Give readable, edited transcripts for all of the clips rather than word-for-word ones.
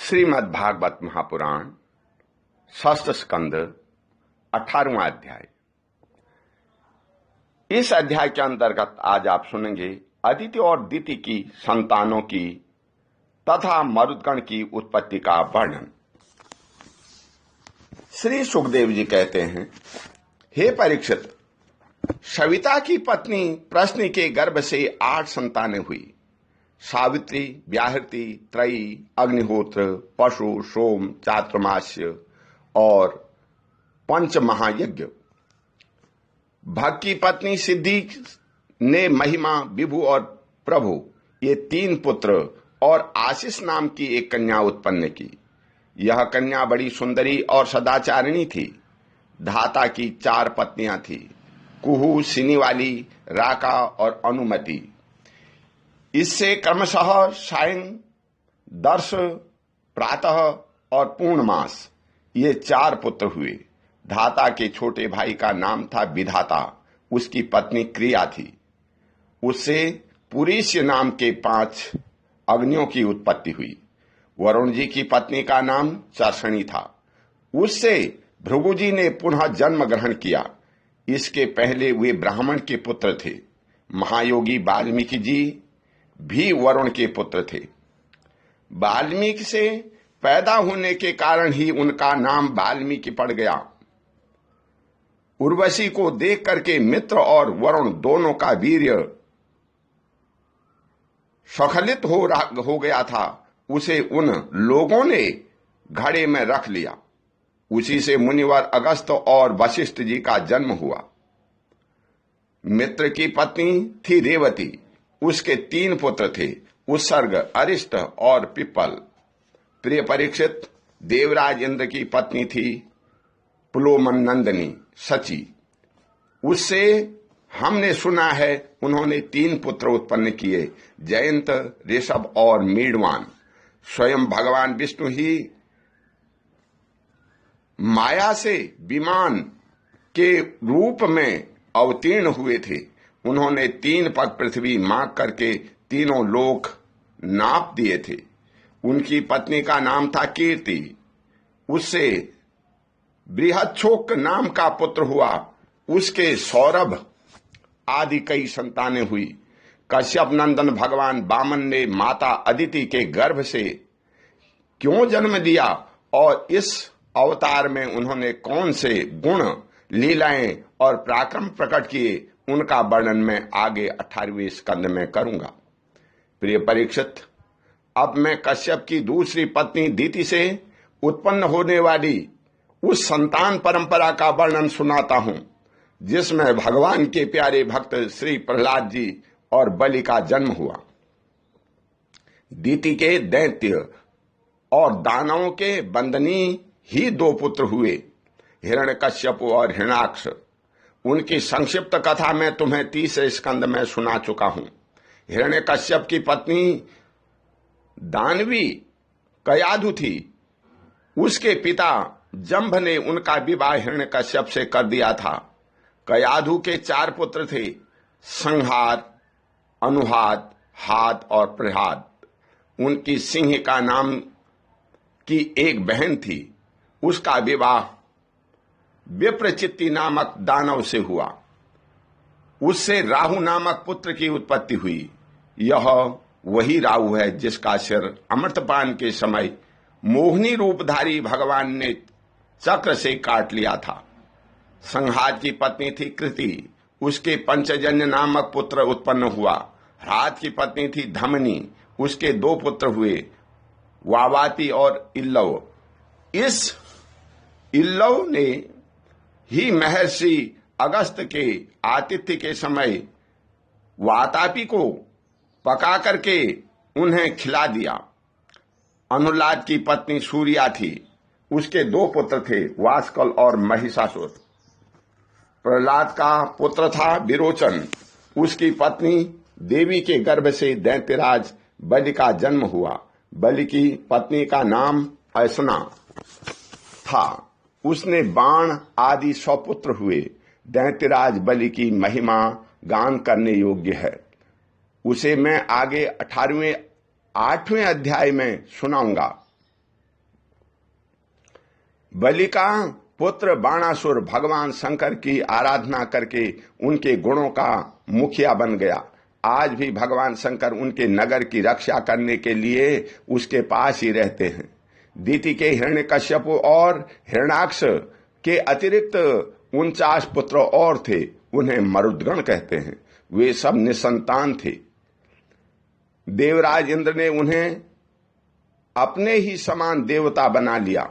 श्रीमद् भागवत महापुराण षष्ठ स्कंद 18वां अध्याय। इस अध्याय के अंतर्गत आज आप सुनेंगे अदिति और दिति की संतानों की तथा मरुदगण की उत्पत्ति का वर्णन। श्री सुखदेव जी कहते हैं, हे परीक्षित, सविता की पत्नी प्रश्नि के गर्भ से 8 संतानें हुई। सावित्री, व्याहृति, त्रयी, अग्निहोत्र, पशु, सोम, चातुर्मास्य और पंच महायज्ञ। भग की पत्नी सिद्धि ने महिमा, विभु और प्रभु ये 3 पुत्र और आशीष नाम की एक कन्या उत्पन्न की। यह कन्या बड़ी सुंदरी और सदाचारिणी थी। धाता की 4 पत्नियां थी, कुहू, सिनीवाली, राका और अनुमति। इससे क्रमशः सायं, दर्श, प्रातः और पूर्णमास ये 4 पुत्र हुए। धाता के छोटे भाई का नाम था विधाता, उसकी पत्नी क्रिया थी। उससे पुरीष्य नाम के 5 अग्नियों की उत्पत्ति हुई। वरुण जी की पत्नी का नाम चर्षणी था। उससे भृगुजी ने पुनः जन्म ग्रहण किया। इसके पहले वे ब्राह्मण के पुत्र थे। महायोगी वाल्मीकि जी भी वरुण के पुत्र थे। वाल्मीकि से पैदा होने के कारण ही उनका नाम वाल्मीकि पड़ गया। उर्वशी को देख करके मित्र और वरुण दोनों का वीर्य स्खलित हो गया था। उसे उन लोगों ने घड़े में रख लिया। उसी से मुनिवर अगस्त और वशिष्ठ जी का जन्म हुआ। मित्र की पत्नी थी रेवती। उसके 3 पुत्र थे, उत्सर्ग, अरिष्ट और पिप्पल। प्रिय परीक्षित, देवराज इंद्र की पत्नी थी पुलोमन नंदनी, सची। उससे हमने सुना है उन्होंने 3 पुत्र उत्पन्न किए, जयंत, ऋषभ और मीडवान। स्वयं भगवान विष्णु ही माया से विमान के रूप में अवतीर्ण हुए थे। उन्होंने 3 पग पृथ्वी मांग करके तीनों लोक नाप दिए थे। उनकी पत्नी का नाम था कीर्ति। उससे बृहच्छोक नाम का पुत्र हुआ। उसके सौरभ आदि कई संतानें हुई। कश्यप नंदन भगवान वामन ने माता अदिति के गर्भ से क्यों जन्म लिया और इस अवतार में उन्होंने कौन से गुण, लीलाएं और पराक्रम प्रकट किए, उनका वर्णन मैं आगे 18वें स्कंद में करूंगा। प्रिय परीक्षित, अब मैं कश्यप की दूसरी पत्नी दिति से उत्पन्न होने वाली उस संतान परंपरा का वर्णन सुनाता हूं, जिसमें भगवान के प्यारे भक्त श्री प्रहलाद जी और बलि का जन्म हुआ। दिति के दैत्य और दानवों के बंदनी ही 2 पुत्र हुए, हिरण्यकश्यप और हिरण्याक्ष। उनकी संक्षिप्त कथा मैं तुम्हें 30 स्कंद में सुना चुका हूं। हिरण्यकश्यप की पत्नी दानवी कयाधु थी। उसके पिता जंभ ने उनका विवाह हिरण्यकश्यप से कर दिया था। कयाधु के 4 पुत्र थे, संहार, अनुहाद, हाद और प्रहाद। उनकी सिंह का नाम की एक बहन थी। उसका विवाह विप्रचित्ति नामक दानव से हुआ। उससे राहु नामक पुत्र की उत्पत्ति हुई। यह वही राहु है जिसका सिर अमृतपान के समय मोहिनी रूपधारी भगवान ने चक्र से काट लिया था। संहार की पत्नी थी कृति। उसके पंचजन्य नामक पुत्र उत्पन्न हुआ। हाथ की पत्नी थी धमनी। उसके 2 पुत्र हुए, वावाति और इल्लव। इस इल्लव ने ही महर्षि अगस्त के आतिथ्य के समय वातापी को पका करके उन्हें खिला दिया। अनुलाद की पत्नी सूर्या थी। उसके 2 पुत्र थे, वास्कल और महिषासुर। प्रहलाद का पुत्र था विरोचन। उसकी पत्नी देवी के गर्भ से दैत्यराज बलि का जन्म हुआ। बलि की पत्नी का नाम ऐसना था। उसने बाण आदि 100 पुत्र हुए। दैत्यराज बलि की महिमा गान करने योग्य है। उसे मैं आगे 8वें अध्याय में सुनाऊंगा। बलि का पुत्र बाणासुर भगवान शंकर की आराधना करके उनके गुणों का मुखिया बन गया। आज भी भगवान शंकर उनके नगर की रक्षा करने के लिए उसके पास ही रहते हैं। दिति के हिरण्यकश्यप और हिरण्याक्ष के अतिरिक्त 49 पुत्र और थे, उन्हें मरुद्गण कहते हैं। वे सब निसंतान थे। देवराज इंद्र ने उन्हें अपने ही समान देवता बना लिया।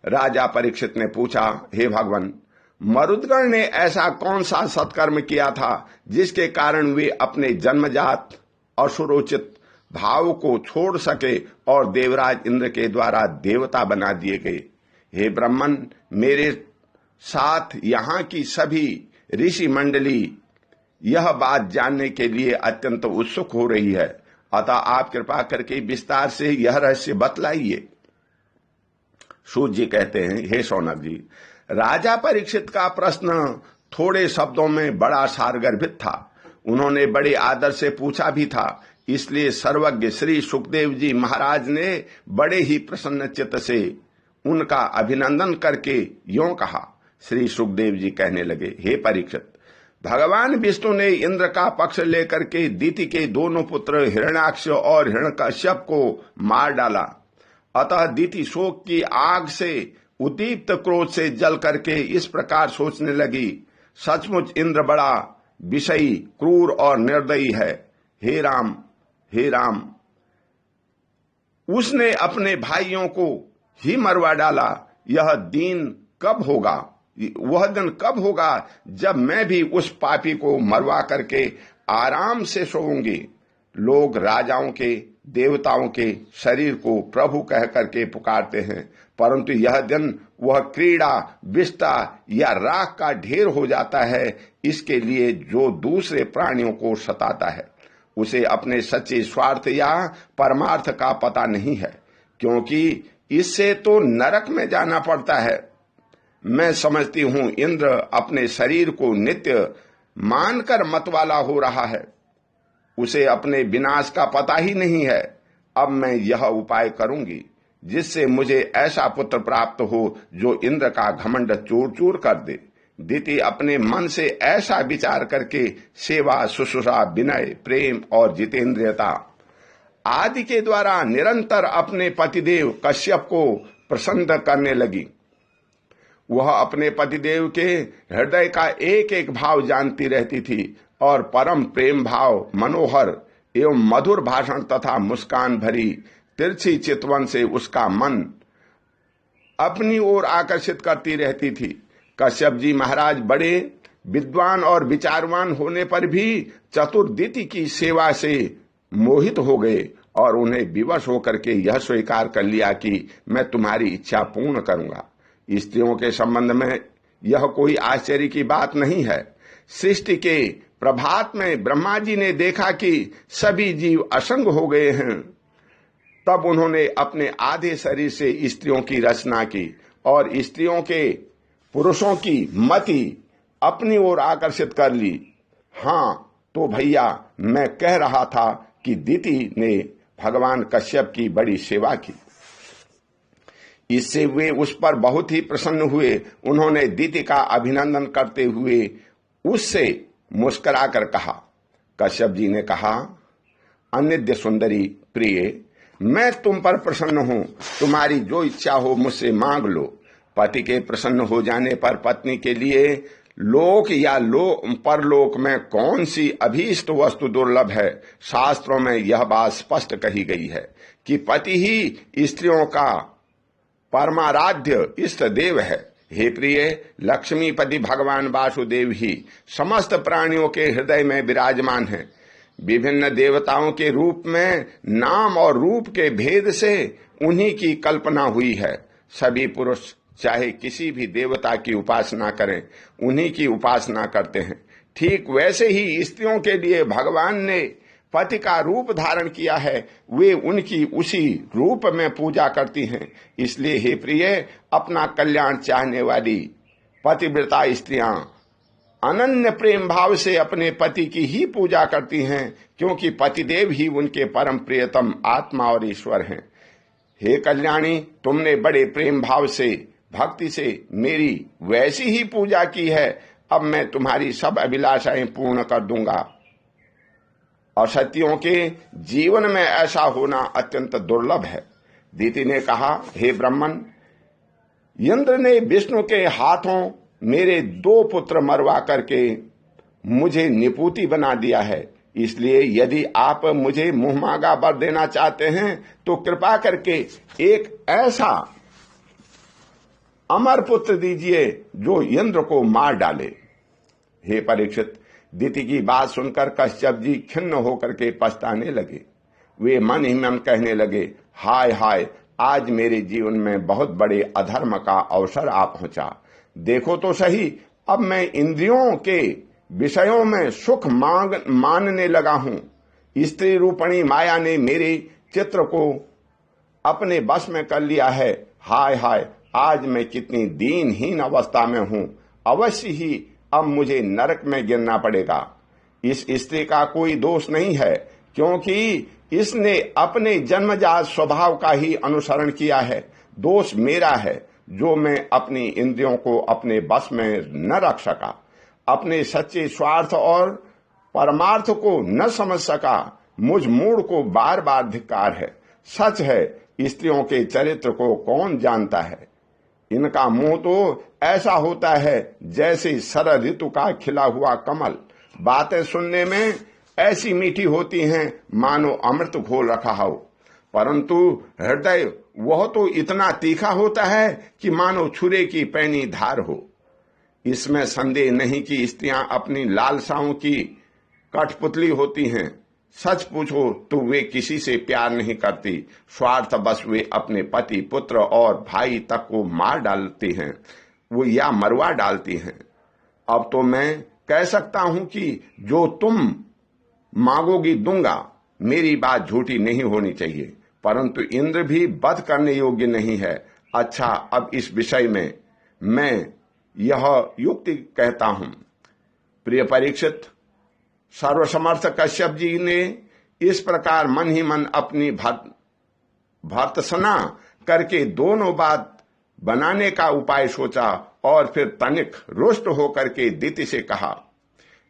राजा परीक्षित ने पूछा, हे भगवान, मरुद्गण ने ऐसा कौन सा सत्कर्म किया था जिसके कारण वे अपने जन्मजात असुरोचित भाव को छोड़ सके और देवराज इंद्र के द्वारा देवता बना दिए गए? हे ब्राह्मण, मेरे साथ यहाँ की सभी ऋषि मंडली यह बात जानने के लिए अत्यंत उत्सुक हो रही है, अतः आप कृपा करके विस्तार से यह रहस्य बतलाइए। सूत जी कहते हैं, हे शौनक जी, राजा परीक्षित का प्रश्न थोड़े शब्दों में बड़ा सारगर्भित था। उन्होंने बड़े आदर से पूछा भी था, इसलिए सर्वज्ञ श्री सुखदेव जी महाराज ने बड़े ही प्रसन्न चित्त से उनका अभिनंदन करके यों कहा। श्री सुखदेव जी कहने लगे, हे परीक्षित, भगवान विष्णु ने इंद्र का पक्ष लेकर के दिति के दोनों पुत्र हिरण्याक्ष और हिरण्यकश्यप को मार डाला। अतः दिति शोक की आग से उद्दीप्त क्रोध से जल करके इस प्रकार सोचने लगी, सचमुच इंद्र बड़ा विषयी, क्रूर और निर्दयी है। हे राम, हे राम, उसने अपने भाइयों को ही मरवा डाला। यह दिन कब होगा, वह दिन कब होगा जब मैं भी उस पापी को मरवा करके आराम से सोऊंगी। लोग राजाओं के, देवताओं के शरीर को प्रभु कह करके पुकारते हैं, परंतु यह दिन वह क्रीड़ा, विष्टा या राख का ढेर हो जाता है। इसके लिए जो दूसरे प्राणियों को सताता है उसे अपने सच्चे स्वार्थ या परमार्थ का पता नहीं है, क्योंकि इससे तो नरक में जाना पड़ता है। मैं समझती हूं इंद्र अपने शरीर को नित्य मानकर मतवाला हो रहा है, उसे अपने विनाश का पता ही नहीं है। अब मैं यह उपाय करूंगी जिससे मुझे ऐसा पुत्र प्राप्त हो जो इंद्र का घमंड चूर चूर कर दे। दिति अपने मन से ऐसा विचार करके सेवा, शुश्रूषा, विनय, प्रेम और जितेंद्रियता आदि के द्वारा निरंतर अपने पतिदेव कश्यप को प्रसन्न करने लगी। वह अपने पतिदेव के हृदय का एक एक भाव जानती रहती थी और परम प्रेम भाव, मनोहर एवं मधुर भाषण तथा मुस्कान भरी तिरछी चितवन से उसका मन अपनी ओर आकर्षित करती रहती थी। कश्यप जी महाराज बड़े विद्वान और विचारवान होने पर भी चतुर दिति की सेवा से मोहित हो गए और उन्हें विवश होकर के यह स्वीकार कर लिया कि मैं तुम्हारी इच्छा पूर्ण करूंगा। स्त्रियों के संबंध में यह कोई आश्चर्य की बात नहीं है। सृष्टि के प्रभात में ब्रह्मा जी ने देखा कि सभी जीव असंग हो गए हैं, तब उन्होंने अपने आधे शरीर से स्त्रियों की रचना की और स्त्रियों के पुरुषों की मति अपनी ओर आकर्षित कर ली। हाँ तो भैया, मैं कह रहा था कि दिति ने भगवान कश्यप की बड़ी सेवा की, इससे वे उस पर बहुत ही प्रसन्न हुए। उन्होंने दिति का अभिनंदन करते हुए उससे मुस्कुराकर कहा। कश्यप जी ने कहा, अनिद्य सुंदरी प्रिय, मैं तुम पर प्रसन्न हूं, तुम्हारी जो इच्छा हो मुझसे मांग लो। पति के प्रसन्न हो जाने पर पत्नी के लिए लोक या परलोक में कौन सी अभीष्ट वस्तु दुर्लभ है। शास्त्रों में यह बात स्पष्ट कही गई है कि पति ही स्त्रियों का परमाराध्य इष्ट देव है। हे प्रिय, लक्ष्मीपति भगवान वासुदेव ही समस्त प्राणियों के हृदय में विराजमान हैं। विभिन्न देवताओं के रूप में नाम और रूप के भेद से उन्हीं की कल्पना हुई है। सभी पुरुष चाहे किसी भी देवता की उपासना करें, उन्हीं की उपासना करते हैं। ठीक वैसे ही स्त्रियों के लिए भगवान ने पति का रूप धारण किया है, वे उनकी उसी रूप में पूजा करती हैं। इसलिए हे प्रिय, अपना कल्याण चाहने वाली पतिव्रता स्त्रियां अनन्य प्रेम भाव से अपने पति की ही पूजा करती हैं, क्योंकि पतिदेव ही उनके परम प्रियतम आत्मा और ईश्वर हैं। हे कल्याणी, तुमने बड़े प्रेम भाव से भक्ति से मेरी वैसी ही पूजा की है, अब मैं तुम्हारी सब अभिलाषाएं पूर्ण कर दूंगा। असत्यों के जीवन में ऐसा होना अत्यंत दुर्लभ है। दिति ने कहा, हे ब्राह्मण, इंद्र ने विष्णु के हाथों मेरे 2 पुत्र मरवा करके मुझे निपूति बना दिया है, इसलिए यदि आप मुझे मुंहमांगा वर देना चाहते हैं तो कृपा करके एक ऐसा अमर पुत्र दीजिए जो इंद्र को मार डाले। हे परीक्षित, दिति की बात सुनकर कश्यप जी खिन्न होकर के पछताने लगे। वे मन ही मन कहने लगे, हाय हाय, आज मेरे जीवन में बहुत बड़े अधर्म का अवसर आ पहुंचा। देखो तो सही, अब मैं इंद्रियों के विषयों में सुख मानने लगा हूं। स्त्री रूपणी माया ने मेरे चित्र को अपने बस में कर लिया है। हाय हाय, आज मैं कितनी दीनहीन अवस्था में हूं। अवश्य ही अब मुझे नरक में गिरना पड़ेगा। इस स्त्री का कोई दोष नहीं है, क्योंकि इसने अपने जन्मजात स्वभाव का ही अनुसरण किया है। दोष मेरा है जो मैं अपनी इंद्रियों को अपने बस में न रख सका, अपने सच्चे स्वार्थ और परमार्थ को न समझ सका। मुझ मूढ़ को बार बार धिक्कार है। सच है, स्त्रियों के चरित्र को कौन जानता है। इनका मुंह तो ऐसा होता है जैसे शरद ऋतु का खिला हुआ कमल। बातें सुनने में ऐसी मीठी होती हैं मानो अमृत घोल रखा हो, परंतु हृदय वह तो इतना तीखा होता है कि मानो छुरे की पैनी धार हो। इसमें संदेह नहीं कि स्त्रियां अपनी लालसाओं की कठपुतली होती हैं। सच पूछो तो वे किसी से प्यार नहीं करती। स्वार्थ बस वे अपने पति, पुत्र और भाई तक को मार डालती हैं, वो या मरवा डालती हैं। अब तो मैं कह सकता हूं कि जो तुम मांगोगी दूंगा। मेरी बात झूठी नहीं होनी चाहिए, परंतु इंद्र भी वध करने योग्य नहीं है। अच्छा, अब इस विषय में मैं यह युक्ति कहता हूं। प्रिय परीक्षित, सर्वसमर्थ कश्यप जी ने इस प्रकार मन ही मन अपनी भर्त्सना करके दोनों बात बनाने का उपाय सोचा और फिर तनिक रुष्ट होकर के दिति से कहा।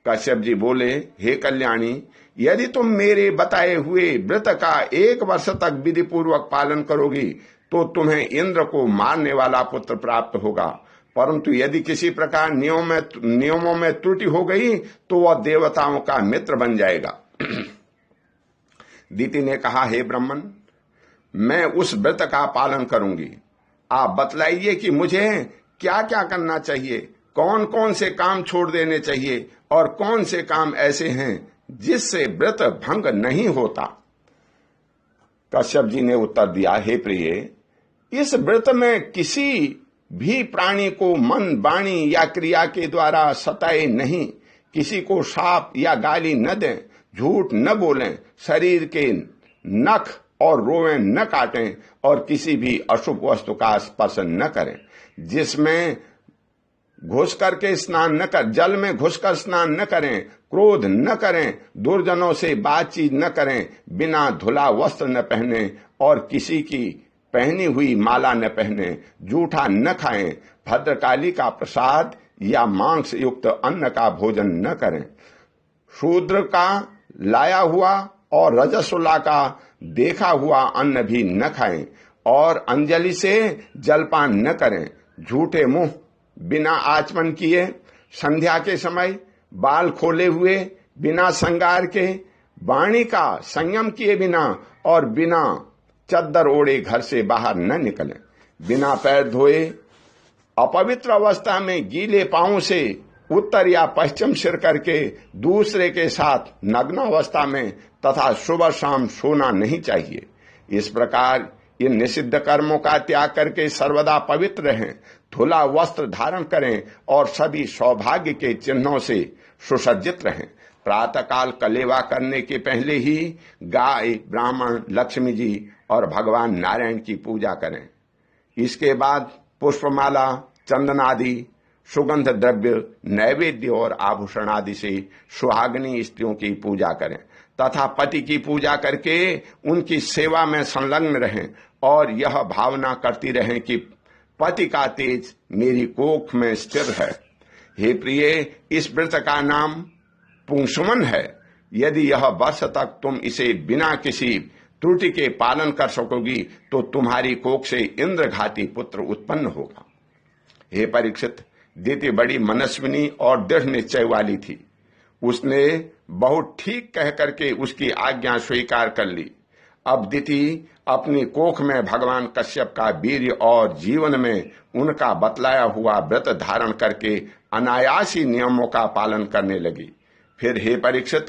कश्यप जी बोले, हे कल्याणी, यदि तुम मेरे बताए हुए व्रत का 1 वर्ष तक विधि पूर्वक पालन करोगी तो तुम्हें इंद्र को मारने वाला पुत्र प्राप्त होगा, परंतु यदि किसी प्रकार नियमों में त्रुटि हो गई तो वह देवताओं का मित्र बन जाएगा। दिति ने कहा, हे ब्राह्मण, मैं उस व्रत का पालन करूंगी। आप बतलाइए कि मुझे क्या क्या करना चाहिए, कौन कौन से काम छोड़ देने चाहिए और कौन से काम ऐसे हैं जिससे व्रत भंग नहीं होता। कश्यप जी ने उत्तर दिया, हे प्रिय, इस व्रत में किसी भी प्राणी को मन, वाणी या क्रिया के द्वारा सताए नहीं, किसी को शाप या गाली न दें, झूठ न बोलें, शरीर के नख और रोएं न काटें और किसी भी अशुभ वस्तु का स्पर्श न करें। जिसमें घुस करके स्नान न कर, जल में घुसकर स्नान न करें, क्रोध न करें, दुर्जनों से बातचीत न करें, बिना धुला वस्त्र न पहने और किसी की पहनी हुई माला न पहने, जूठा न खाएं, भद्रकाली का प्रसाद या मांस युक्त अन्न का भोजन न करें, शूद्र का लाया हुआ और रजस्वला का देखा हुआ अन्न भी न खाएं और अंजलि से जलपान न करें, झूठे मुंह बिना आचमन किए, संध्या के समय बाल खोले हुए, बिना श्रृंगार के, वाणी का संयम किए बिना और बिना चद्दर ओढ़े घर से बाहर न निकलें, बिना पैर धोए, अपवित्र अवस्था में गीले पांवों से उत्तर या पश्चिम सिर करके दूसरे के साथ नग्न अवस्था में तथा सुबह शाम सोना नहीं चाहिए। इस प्रकार ये निषिद्ध कर्मों का त्याग करके सर्वदा पवित्र रहें, धुला वस्त्र धारण करें और सभी सौभाग्य के चिन्हों से सुसज्जित रहें। प्रातःकाल कलेवा करने के पहले ही गाय, ब्राह्मण, लक्ष्मी जी और भगवान नारायण की पूजा करें। इसके बाद पुष्पमाला, चंदन आदि सुगंध द्रव्य, नैवेद्य और आभूषण आदि से सुहागिनी स्त्रियों की पूजा करें तथा पति की पूजा करके उनकी सेवा में संलग्न रहें और यह भावना करती रहें कि पति का तेज मेरी कोख में स्थिर है। हे प्रिय, इस व्रत का नाम पुंसवन है। यदि यह वर्ष तक तुम इसे बिना किसी त्रुटि के पालन कर सकोगी तो तुम्हारी कोख से इंद्रघाती पुत्र उत्पन्न होगा। हे परीक्षित, दिति बड़ी मनस्विनी और दृढ़ निश्चय वाली थी। उसने बहुत ठीक कह करके उसकी आज्ञा स्वीकार कर ली। अब दिति अपनी कोख में भगवान कश्यप का वीर्य और जीवन में उनका बतलाया हुआ व्रत धारण करके अनायासी नियमों का पालन करने लगी। फिर हे परीक्षित,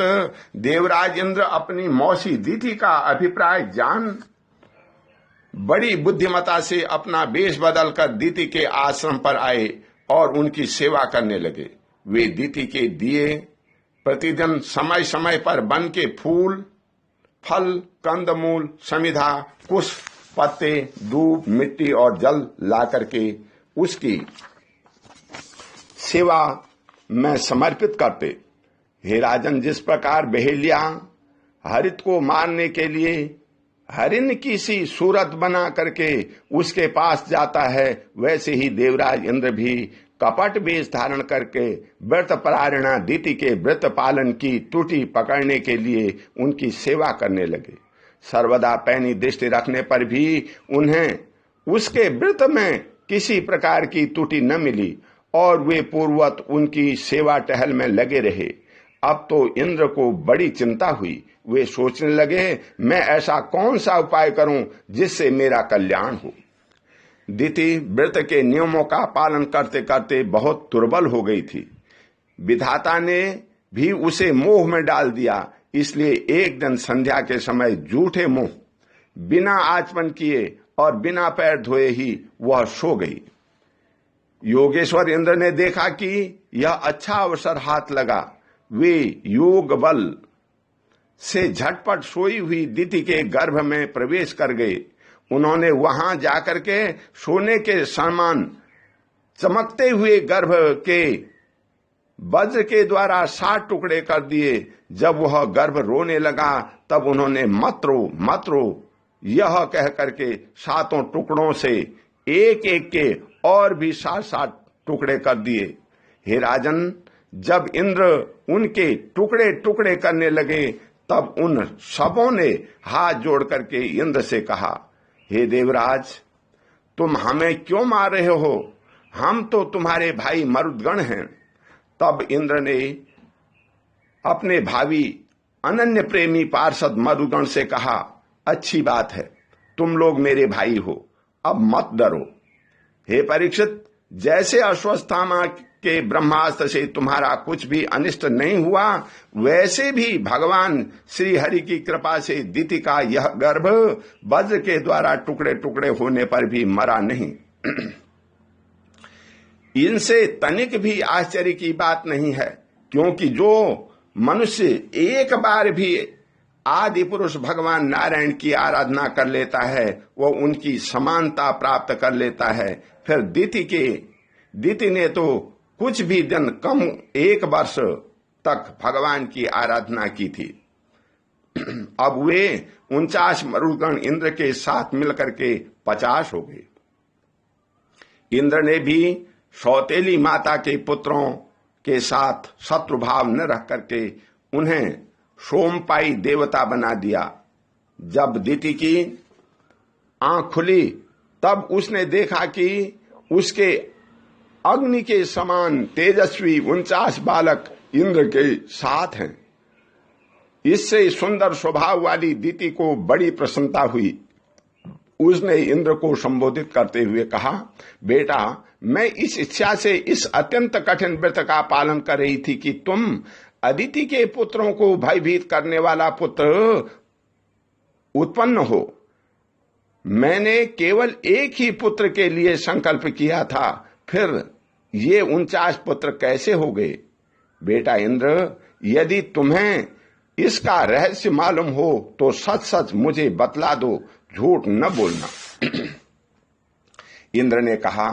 देवराज इंद्र अपनी मौसी दिति का अभिप्राय जान बड़ी बुद्धिमता से अपना वेश बदलकर दिति के आश्रम पर आए और उनकी सेवा करने लगे। वे दिति के दिए प्रतिदिन समय समय पर वन के फूल, फल, कंदमूल, समिधा, पुष्प, पत्ते, दूब, मिट्टी और जल ला करके उसकी सेवा में समर्पित करते। हे राजन, जिस प्रकार बहेलिया हरित को मारने के लिए हरिण की सी सूरत बना करके उसके पास जाता है, वैसे ही देवराज इंद्र भी कपट वेश धारण करके व्रत परायणा दिति के व्रत पालन की त्रुटि पकड़ने के लिए उनकी सेवा करने लगे। सर्वदा पैनी दृष्टि रखने पर भी उन्हें उसके व्रत में किसी प्रकार की त्रुटि न मिली और वे पूर्ववत उनकी सेवा टहल में लगे रहे। अब तो इंद्र को बड़ी चिंता हुई। वे सोचने लगे, मैं ऐसा कौन सा उपाय करूं जिससे मेरा कल्याण हो। दिति व्रत के नियमों का पालन करते करते बहुत दुर्बल हो गई थी। विधाता ने भी उसे मोह में डाल दिया। इसलिए एक दिन संध्या के समय झूठे मुंह बिना आचमन किए और बिना पैर धोए ही वह सो गई। योगेश्वर इंद्र ने देखा कि यह अच्छा अवसर हाथ लगा। वे योग बल से झटपट सोई हुई दिति के गर्भ में प्रवेश कर गए। उन्होंने वहां जाकर के सोने के समान चमकते हुए गर्भ के वज्र के द्वारा 7 टुकड़े कर दिए। जब वह गर्भ रोने लगा तब उन्होंने मत्रो मत्रो यह कह करके 7 टुकड़ों से एक एक के और भी 7 टुकड़े कर दिए। हे राजन, जब इंद्र उनके टुकड़े टुकड़े करने लगे तब उन सबों ने हाथ जोड़ करके इंद्र से कहा, हे देवराज, तुम हमें क्यों मार रहे हो? हम तो तुम्हारे भाई मरुदगण हैं। तब इंद्र ने अपने भावी अनन्य प्रेमी पार्षद मरुदगण से कहा, अच्छी बात है, तुम लोग मेरे भाई हो, अब मत डरो। हे परीक्षित, जैसे अश्वत्थामा के ब्रह्मास्त्र से तुम्हारा कुछ भी अनिष्ट नहीं हुआ, वैसे भी भगवान श्री हरि की कृपा से दिति का यह गर्भ वज्र के द्वारा टुकड़े टुकड़े होने पर भी मरा नहीं। इनसे तनिक भी आश्चर्य की बात नहीं है, क्योंकि जो मनुष्य एक बार भी आदि पुरुष भगवान नारायण की आराधना कर लेता है वह उनकी समानता प्राप्त कर लेता है। फिर दिति ने तो कुछ भी दिन कम 1 वर्ष तक भगवान की आराधना की थी। अब वे 49 मरुदगण इंद्र के साथ मिलकर के 50 हो गए। इंद्र ने भी सौतेली माता के पुत्रों के साथ शत्रुभाव न रख करके उन्हें सोमपाई देवता बना दिया। जब दिति की आंख खुली तब उसने देखा कि उसके अग्नि के समान तेजस्वी 49 बालक इंद्र के साथ हैं। इससे सुंदर स्वभाव वाली दिति को बड़ी प्रसन्नता हुई। उसने इंद्र को संबोधित करते हुए कहा, बेटा, मैं इस इच्छा से इस अत्यंत कठिन व्रत का पालन कर रही थी कि तुम अदिति के पुत्रों को भयभीत करने वाला पुत्र उत्पन्न हो। मैंने केवल एक ही पुत्र के लिए संकल्प किया था, फिर ये 49 पुत्र कैसे हो गए? बेटा इंद्र, यदि तुम्हें इसका रहस्य मालूम हो तो सच सच मुझे बतला दो, झूठ न बोलना। इंद्र ने कहा,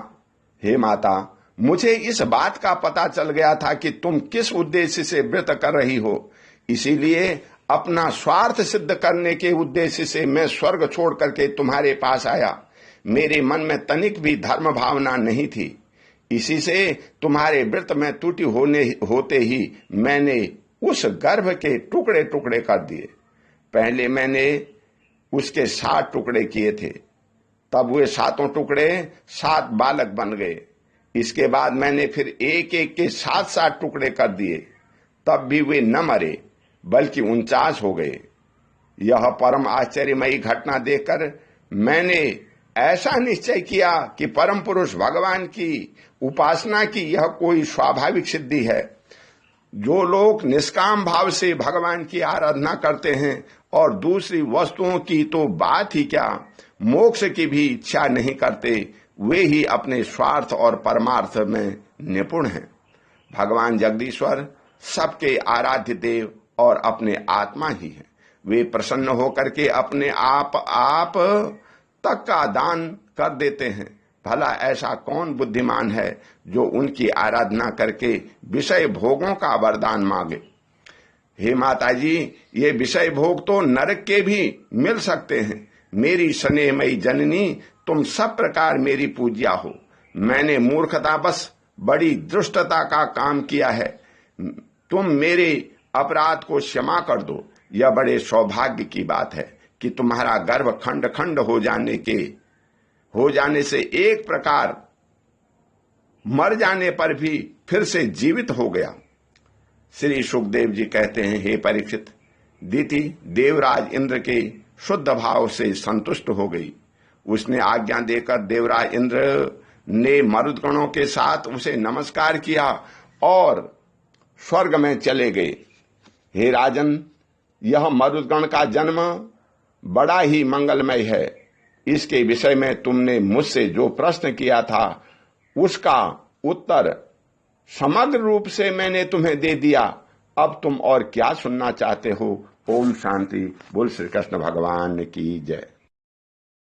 हे माता, मुझे इस बात का पता चल गया था कि तुम किस उद्देश्य से व्रत कर रही हो, इसीलिए अपना स्वार्थ सिद्ध करने के उद्देश्य से मैं स्वर्ग छोड़ करके तुम्हारे पास आया। मेरे मन में तनिक भी धर्म भावना नहीं थी। इसी से तुम्हारे व्रत में त्रुटि होते ही मैंने उस गर्भ के टुकड़े टुकड़े कर दिए। पहले मैंने उसके 7 टुकड़े किए थे, तब वे 7 टुकड़े 7 बालक बन गए। इसके बाद मैंने फिर एक एक के 7 टुकड़े कर दिए, तब भी वे न मरे बल्कि 49 हो गए। यह परम आश्चर्यमयी घटना देखकर मैंने ऐसा निश्चय किया कि परम पुरुष भगवान की उपासना की यह कोई स्वाभाविक सिद्धि है। जो लोग निष्काम भाव से भगवान की आराधना करते हैं और दूसरी वस्तुओं की तो बात ही क्या, मोक्ष की भी इच्छा नहीं करते, वे ही अपने स्वार्थ और परमार्थ में निपुण हैं। भगवान जगदीश्वर सबके आराध्य देव और अपने आत्मा ही हैं। वे प्रसन्न होकर के अपने आप तक का दान कर देते हैं। भला ऐसा कौन बुद्धिमान है जो उनकी आराधना करके विषय भोगों का वरदान मांगे। हे माता जी, ये विषय भोग तो नरक के भी मिल सकते हैं। मेरी स्नेहमयी जननी, तुम सब प्रकार मेरी पूज्या हो। मैंने मूर्खता बस बड़ी दुष्टता का काम किया है। तुम मेरे अपराध को क्षमा कर दो। यह बड़े सौभाग्य की बात है कि तुम्हारा गर्भ खंड खंड हो जाने से एक प्रकार मर जाने पर भी फिर से जीवित हो गया। श्री सुखदेव जी कहते हैं, हे परीक्षित, दीति देवराज इंद्र के शुद्ध भाव से संतुष्ट हो गई। उसने आज्ञा देकर देवराज इंद्र ने मरुदगणों के साथ उसे नमस्कार किया और स्वर्ग में चले गए। हे राजन, यह मरुदगण का जन्म बड़ा ही मंगलमय है। इसके विषय में तुमने मुझसे जो प्रश्न किया था उसका उत्तर समग्र रूप से मैंने तुम्हें दे दिया। अब तुम और क्या सुनना चाहते हो। ओम शांति। बोल श्री कृष्ण भगवान की जय।